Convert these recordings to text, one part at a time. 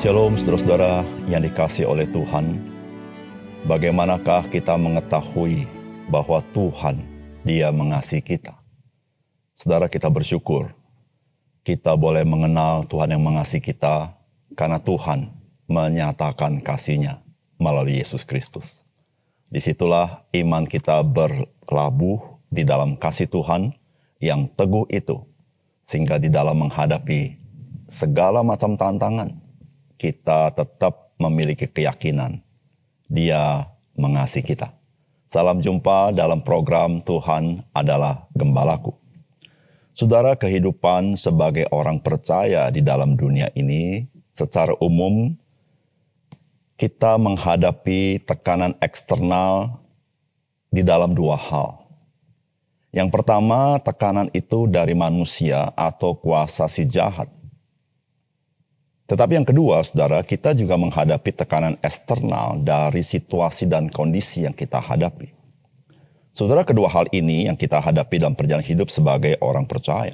Shalom saudara-saudara yang dikasihi oleh Tuhan. Bagaimanakah kita mengetahui bahwa Tuhan, Dia mengasihi kita? Saudara, kita bersyukur kita boleh mengenal Tuhan yang mengasihi kita karena Tuhan menyatakan kasih-Nya melalui Yesus Kristus. Disitulah iman kita berlabuh di dalam kasih Tuhan yang teguh itu, sehingga di dalam menghadapi segala macam tantangan, kita tetap memiliki keyakinan Dia mengasihi kita. Salam jumpa dalam program Tuhan adalah Gembalaku. Saudara, kehidupan sebagai orang percaya di dalam dunia ini, secara umum kita menghadapi tekanan eksternal di dalam dua hal. Yang pertama, tekanan itu dari manusia atau kuasa si jahat. Tetapi yang kedua, saudara, kita juga menghadapi tekanan eksternal dari situasi dan kondisi yang kita hadapi. Saudara, kedua hal ini yang kita hadapi dalam perjalanan hidup sebagai orang percaya.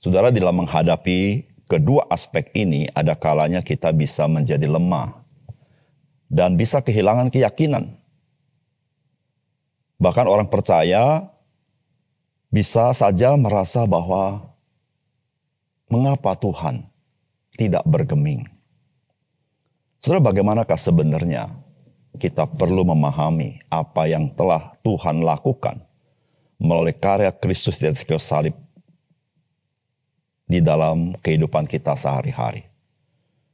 Saudara, dalam menghadapi kedua aspek ini, ada kalanya kita bisa menjadi lemah dan bisa kehilangan keyakinan. Bahkan orang percaya bisa saja merasa bahwa mengapa Tuhan tidak bergeming. Saudara, bagaimanakah sebenarnya kita perlu memahami apa yang telah Tuhan lakukan melalui karya Kristus di atas kayu salib di dalam kehidupan kita sehari-hari.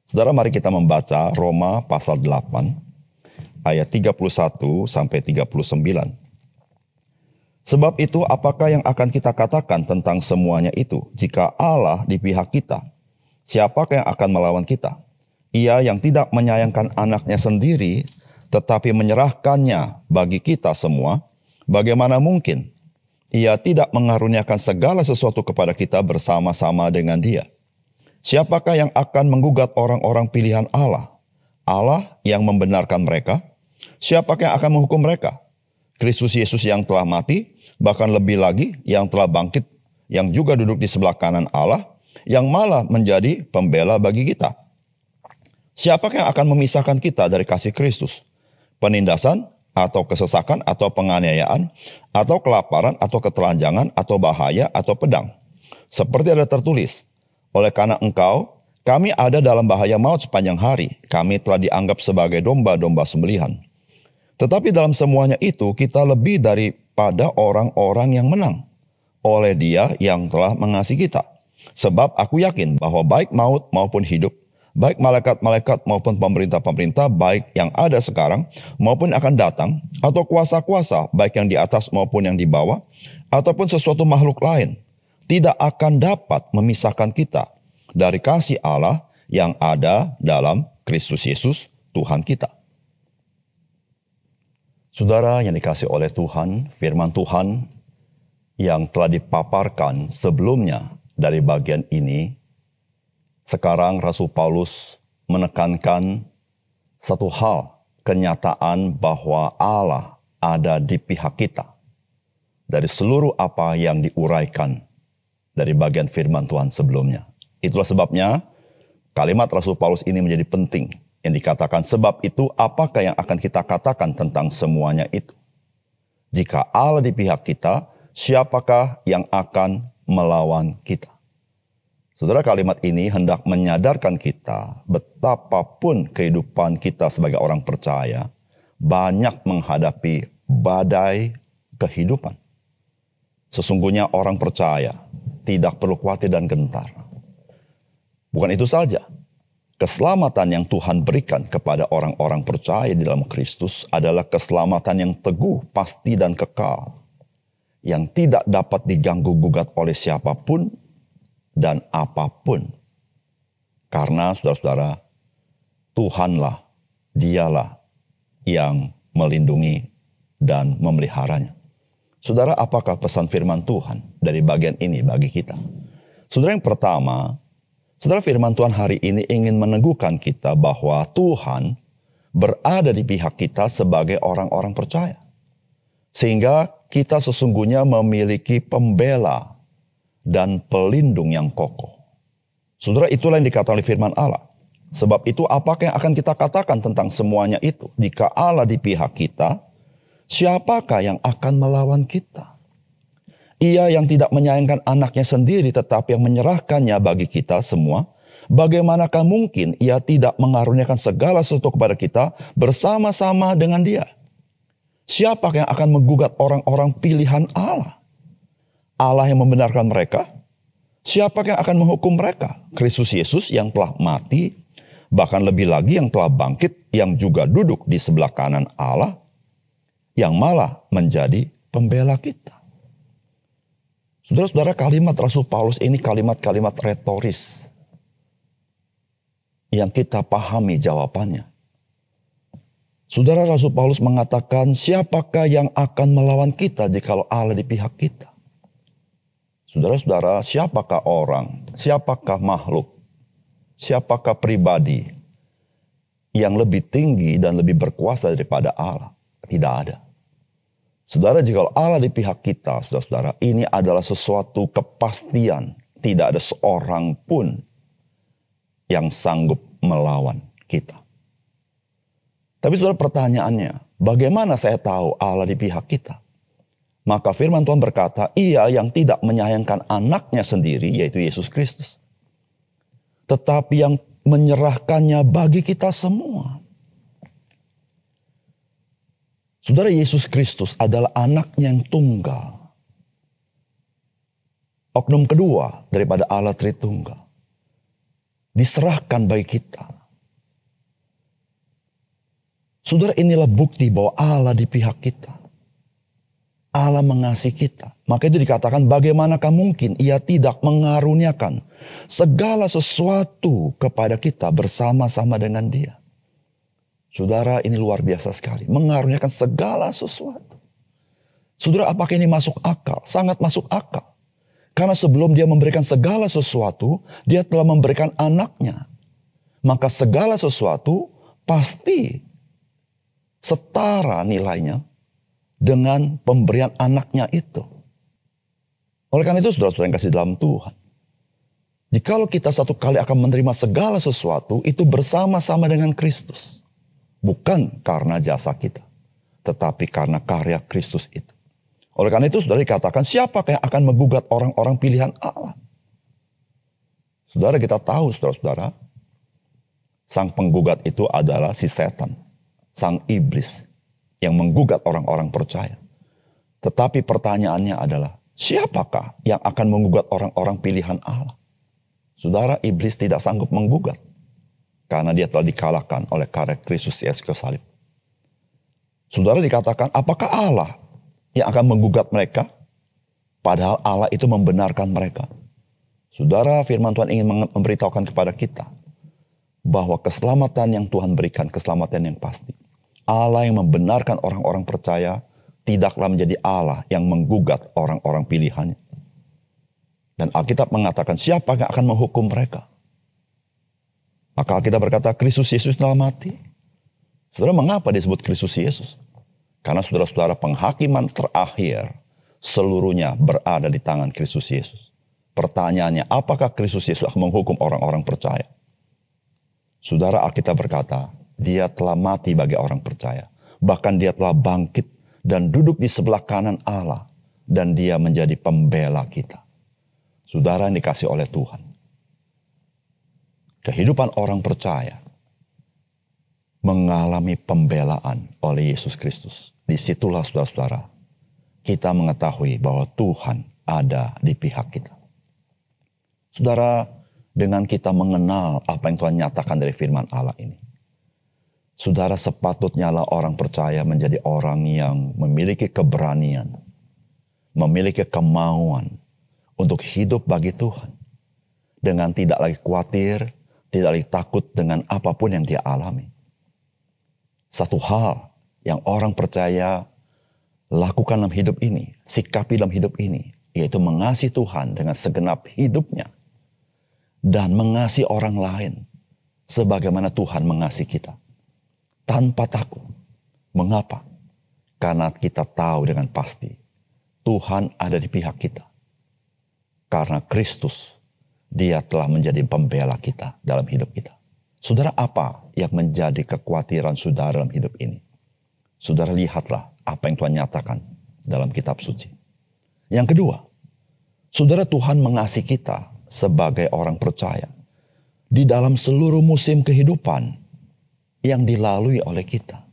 Saudara, mari kita membaca Roma pasal 8 ayat 31 sampai 39. Sebab itu, apakah yang akan kita katakan tentang semuanya itu? Jika Allah di pihak kita, siapakah yang akan melawan kita? Ia yang tidak menyayangkan anaknya sendiri, tetapi menyerahkannya bagi kita semua, bagaimana mungkin Ia tidak mengaruniakan segala sesuatu kepada kita bersama-sama dengan Dia? Siapakah yang akan menggugat orang-orang pilihan Allah? Allah yang membenarkan mereka. Siapakah yang akan menghukum mereka? Kristus Yesus yang telah mati, bahkan lebih lagi yang telah bangkit, yang juga duduk di sebelah kanan Allah, yang malah menjadi pembela bagi kita. Siapakah yang akan memisahkan kita dari kasih Kristus? Penindasan, atau kesesakan, atau penganiayaan, atau kelaparan, atau ketelanjangan, atau bahaya, atau pedang. Seperti ada tertulis, oleh karena engkau, kami ada dalam bahaya maut sepanjang hari. Kami telah dianggap sebagai domba-domba sembelihan. Tetapi dalam semuanya itu, kita lebih daripada orang-orang yang menang oleh Dia yang telah mengasihi kita. Sebab aku yakin bahwa baik maut maupun hidup, baik malaikat-malaikat maupun pemerintah-pemerintah, baik yang ada sekarang maupun akan datang, atau kuasa-kuasa, baik yang di atas maupun yang di bawah, ataupun sesuatu makhluk lain, tidak akan dapat memisahkan kita dari kasih Allah yang ada dalam Kristus Yesus, Tuhan kita. Saudara yang dikasihi oleh Tuhan, firman Tuhan yang telah dipaparkan sebelumnya dari bagian ini, sekarang Rasul Paulus menekankan satu hal, kenyataan bahwa Allah ada di pihak kita. Dari seluruh apa yang diuraikan dari bagian firman Tuhan sebelumnya. Itulah sebabnya kalimat Rasul Paulus ini menjadi penting. Yang dikatakan, sebab itu apakah yang akan kita katakan tentang semuanya itu? Jika Allah di pihak kita, siapakah yang akan melawan kita? Saudara, kalimat ini hendak menyadarkan kita betapapun kehidupan kita sebagai orang percaya banyak menghadapi badai kehidupan. Sesungguhnya orang percaya tidak perlu khawatir dan gentar. Bukan itu saja, keselamatan yang Tuhan berikan kepada orang-orang percaya di dalam Kristus adalah keselamatan yang teguh, pasti dan kekal, yang tidak dapat diganggu-gugat oleh siapapun dan apapun. Karena saudara-saudara, Tuhanlah, Dialah yang melindungi dan memeliharanya. Saudara, apakah pesan firman Tuhan dari bagian ini bagi kita? Saudara, yang pertama, saudara, firman Tuhan hari ini ingin meneguhkan kita bahwa Tuhan berada di pihak kita sebagai orang-orang percaya. Sehingga kita sesungguhnya memiliki pembela dan pelindung yang kokoh. Saudara, itulah yang dikatakan oleh firman Allah. Sebab itu apakah yang akan kita katakan tentang semuanya itu? Jika Allah di pihak kita, siapakah yang akan melawan kita? Ia yang tidak menyayangkan anaknya sendiri tetapi yang menyerahkannya bagi kita semua, bagaimanakah mungkin ia tidak mengaruniakan segala sesuatu kepada kita bersama-sama dengan dia? Siapakah yang akan menggugat orang-orang pilihan Allah? Allah yang membenarkan mereka? Siapakah yang akan menghukum mereka? Kristus Yesus yang telah mati, bahkan lebih lagi yang telah bangkit, yang juga duduk di sebelah kanan Allah, yang malah menjadi pembela kita. Saudara-saudara, kalimat Rasul Paulus ini kalimat-kalimat retoris yang kita pahami jawabannya. Saudara, Rasul Paulus mengatakan, siapakah yang akan melawan kita jikalau Allah di pihak kita? Saudara-saudara, siapakah orang, siapakah makhluk, siapakah pribadi yang lebih tinggi dan lebih berkuasa daripada Allah? Tidak ada. Saudara, jika Allah di pihak kita, saudara-saudara, ini adalah sesuatu kepastian. Tidak ada seorang pun yang sanggup melawan kita. Tapi saudara, pertanyaannya, bagaimana saya tahu Allah di pihak kita? Maka firman Tuhan berkata, ia yang tidak menyayangkan anaknya sendiri, yaitu Yesus Kristus, tetapi yang menyerahkannya bagi kita semua. Saudara, Yesus Kristus adalah anaknya yang tunggal. Oknum kedua daripada Allah Tritunggal. Diserahkan bagi kita. Saudara, inilah bukti bahwa Allah di pihak kita. Allah mengasihi kita. Maka itu dikatakan, bagaimanakah mungkin ia tidak mengaruniakan segala sesuatu kepada kita bersama-sama dengan dia. Saudara, ini luar biasa sekali. Mengaruniakan segala sesuatu. Saudara, apakah ini masuk akal? Sangat masuk akal. Karena sebelum dia memberikan segala sesuatu, dia telah memberikan anaknya. Maka segala sesuatu pasti setara nilainya dengan pemberian anaknya itu. Oleh karena itu, saudara-saudara yang kasih dalam Tuhan, jikalau kita satu kali akan menerima segala sesuatu, itu bersama-sama dengan Kristus. Bukan karena jasa kita, tetapi karena karya Kristus itu. Oleh karena itu, saudara, dikatakan, siapakah yang akan menggugat orang-orang pilihan Allah? Saudara, kita tahu, saudara-saudara, sang penggugat itu adalah si setan, sang iblis, yang menggugat orang-orang percaya. Tetapi pertanyaannya adalah, siapakah yang akan menggugat orang-orang pilihan Allah? Saudara, iblis tidak sanggup menggugat. Karena dia telah dikalahkan oleh karya Kristus Yesus ke salib. Saudara, dikatakan, apakah Allah yang akan menggugat mereka? Padahal Allah itu membenarkan mereka. Saudara, firman Tuhan ingin memberitahukan kepada kita bahwa keselamatan yang Tuhan berikan, keselamatan yang pasti. Allah yang membenarkan orang-orang percaya tidaklah menjadi Allah yang menggugat orang-orang pilihannya. Dan Alkitab mengatakan, siapa yang akan menghukum mereka? Maka Alkitab berkata, Kristus Yesus telah mati. Saudara, mengapa disebut Kristus Yesus? Karena saudara-saudara, penghakiman terakhir seluruhnya berada di tangan Kristus Yesus. Pertanyaannya, apakah Kristus Yesus akan menghukum orang-orang percaya? Saudara, Alkitab berkata, dia telah mati bagi orang percaya. Bahkan dia telah bangkit dan duduk di sebelah kanan Allah. Dan dia menjadi pembela kita. Saudara yang dikasih oleh Tuhan. Kehidupan orang percaya mengalami pembelaan oleh Yesus Kristus. Disitulah saudara-saudara, kita mengetahui bahwa Tuhan ada di pihak kita. Saudara, dengan kita mengenal apa yang Tuhan nyatakan dari firman Allah ini, saudara, sepatutnya lah orang percaya menjadi orang yang memiliki keberanian, memiliki kemauan untuk hidup bagi Tuhan. Dengan tidak lagi khawatir, tidak lagi takut dengan apapun yang dia alami. Satu hal yang orang percaya lakukan dalam hidup ini, sikapi dalam hidup ini, yaitu mengasihi Tuhan dengan segenap hidupnya. Dan mengasihi orang lain sebagaimana Tuhan mengasihi kita. Tanpa takut. Mengapa? Karena kita tahu dengan pasti Tuhan ada di pihak kita. Karena Kristus, dia telah menjadi pembela kita dalam hidup kita. Saudara, apa yang menjadi kekhawatiran saudara dalam hidup ini? Saudara, lihatlah apa yang Tuhan nyatakan dalam kitab suci. Yang kedua, saudara, Tuhan mengasihi kita sebagai orang percaya di dalam seluruh musim kehidupan yang dilalui oleh kita.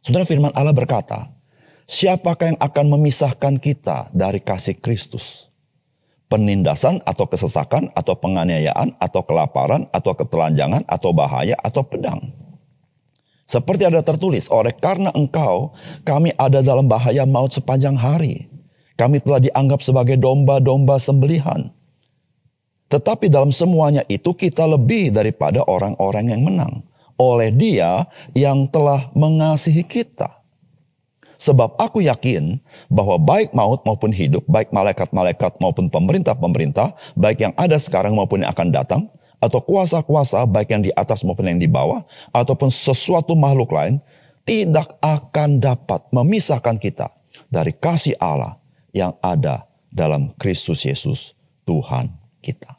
Saudara, firman Allah berkata, siapakah yang akan memisahkan kita dari kasih Kristus? Penindasan atau kesesakan atau penganiayaan atau kelaparan atau ketelanjangan atau bahaya atau pedang. Seperti ada tertulis, oleh karena engkau kami ada dalam bahaya maut sepanjang hari. Kami telah dianggap sebagai domba-domba sembelihan. Tetapi dalam semuanya itu kita lebih daripada orang-orang yang menang. Oleh Dia yang telah mengasihi kita. Sebab aku yakin bahwa baik maut maupun hidup, baik malaikat-malaikat maupun pemerintah-pemerintah, baik yang ada sekarang maupun yang akan datang, atau kuasa-kuasa baik yang di atas maupun yang di bawah, ataupun sesuatu makhluk lain, tidak akan dapat memisahkan kita dari kasih Allah yang ada dalam Kristus Yesus, Tuhan kita.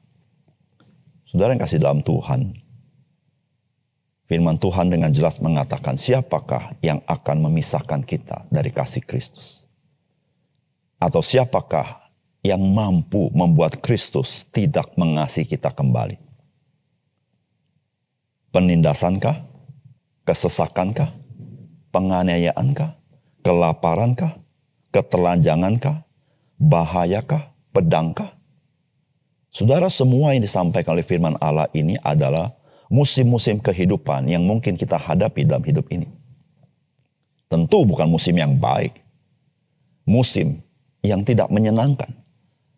Saudara yang kasih dalam Tuhan, firman Tuhan dengan jelas mengatakan, siapakah yang akan memisahkan kita dari kasih Kristus? Atau siapakah yang mampu membuat Kristus tidak mengasihi kita kembali? Penindasankah? Kesesakankah? Penganiayaankah? Kelaparankah? Ketelanjangankah? Bahayakah? Pedangkah? Saudara, semua yang disampaikan oleh firman Allah ini adalah musim-musim kehidupan yang mungkin kita hadapi dalam hidup ini. Tentu bukan musim yang baik. Musim yang tidak menyenangkan.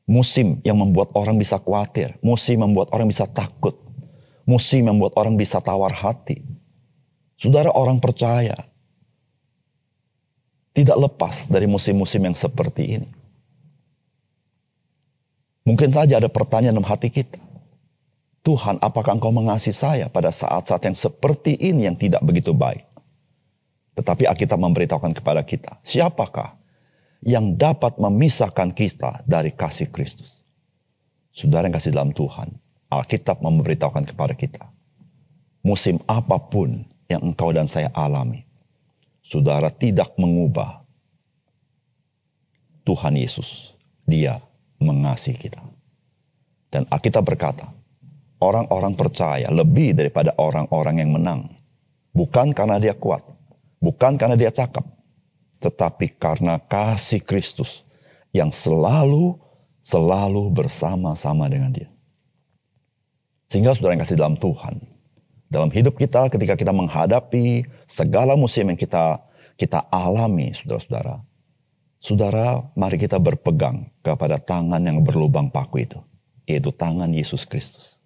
Musim yang membuat orang bisa khawatir. Musim membuat orang bisa takut. Musim membuat orang bisa tawar hati. Saudara, orang percaya tidak lepas dari musim-musim yang seperti ini. Mungkin saja ada pertanyaan dalam hati kita. Tuhan, apakah Engkau mengasihi saya pada saat-saat yang seperti ini yang tidak begitu baik? Tetapi Alkitab memberitahukan kepada kita, siapakah yang dapat memisahkan kita dari kasih Kristus? Saudara yang kasih dalam Tuhan, Alkitab memberitahukan kepada kita, musim apapun yang engkau dan saya alami, saudara tidak mengubah Tuhan Yesus. Dia mengasihi kita. Dan Alkitab berkata, orang-orang percaya lebih daripada orang-orang yang menang. Bukan karena dia kuat, bukan karena dia cakap, tetapi karena kasih Kristus yang selalu bersama-sama dengan dia. Sehingga saudara yang kasih dalam Tuhan, dalam hidup kita ketika kita menghadapi segala musim yang kita alami, saudara-saudara, saudara, mari kita berpegang kepada tangan yang berlubang paku itu, yaitu tangan Yesus Kristus.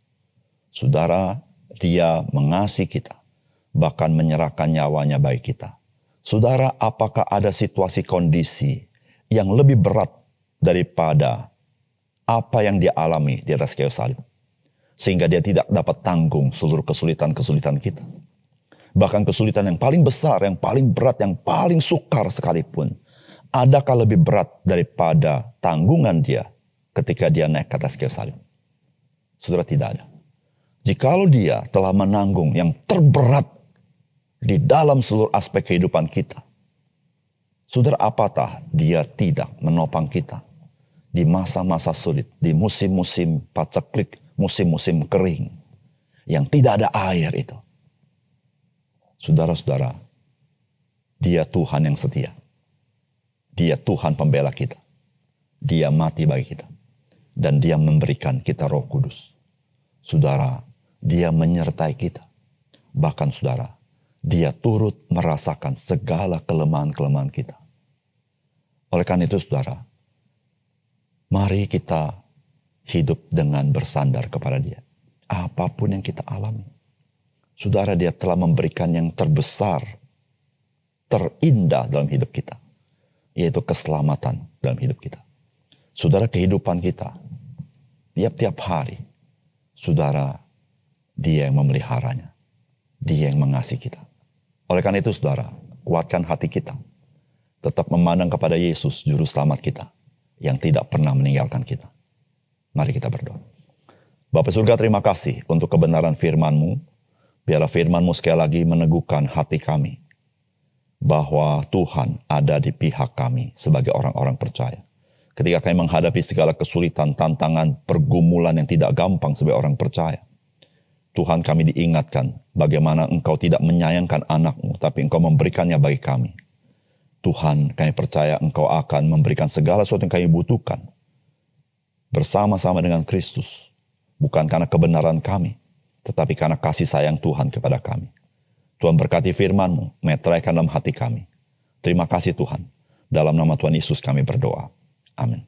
Saudara, dia mengasihi kita, bahkan menyerahkan nyawanya bagi kita. Saudara, apakah ada situasi kondisi yang lebih berat daripada apa yang dia alami di atas kayu salib? Sehingga dia tidak dapat tanggung seluruh kesulitan-kesulitan kita. Bahkan kesulitan yang paling besar, yang paling berat, yang paling sukar sekalipun. Adakah lebih berat daripada tanggungan dia ketika dia naik ke atas kayu salib? Saudara, tidak ada. Jikalau dia telah menanggung yang terberat di dalam seluruh aspek kehidupan kita, saudara, apatah dia tidak menopang kita di masa-masa sulit, di musim-musim paceklik, musim-musim kering, yang tidak ada air itu. Saudara-saudara, dia Tuhan yang setia. Dia Tuhan pembela kita. Dia mati bagi kita. Dan dia memberikan kita Roh Kudus. Saudara, dia menyertai kita. Bahkan saudara, dia turut merasakan segala kelemahan-kelemahan kita. Oleh karena itu saudara, mari kita hidup dengan bersandar kepada dia. Apapun yang kita alami. Saudara, dia telah memberikan yang terbesar, terindah dalam hidup kita. Yaitu keselamatan dalam hidup kita. Saudara, kehidupan kita, tiap-tiap hari, saudara, dia yang memeliharanya. Dia yang mengasihi kita. Oleh karena itu saudara, kuatkan hati kita. Tetap memandang kepada Yesus, Juru Selamat kita. Yang tidak pernah meninggalkan kita. Mari kita berdoa. Bapa surga, terima kasih untuk kebenaran firman-Mu. Biarlah firman-Mu sekali lagi meneguhkan hati kami, bahwa Tuhan ada di pihak kami sebagai orang-orang percaya. Ketika kami menghadapi segala kesulitan, tantangan, pergumulan yang tidak gampang sebagai orang percaya, Tuhan, kami diingatkan bagaimana Engkau tidak menyayangkan anak-Mu, tapi Engkau memberikannya bagi kami. Tuhan, kami percaya Engkau akan memberikan segala sesuatu yang kami butuhkan bersama-sama dengan Kristus, bukan karena kebenaran kami, tetapi karena kasih sayang Tuhan kepada kami. Tuhan berkati firman-Mu, meteraikan dalam hati kami. Terima kasih Tuhan. Dalam nama Tuhan Yesus kami berdoa. Amin.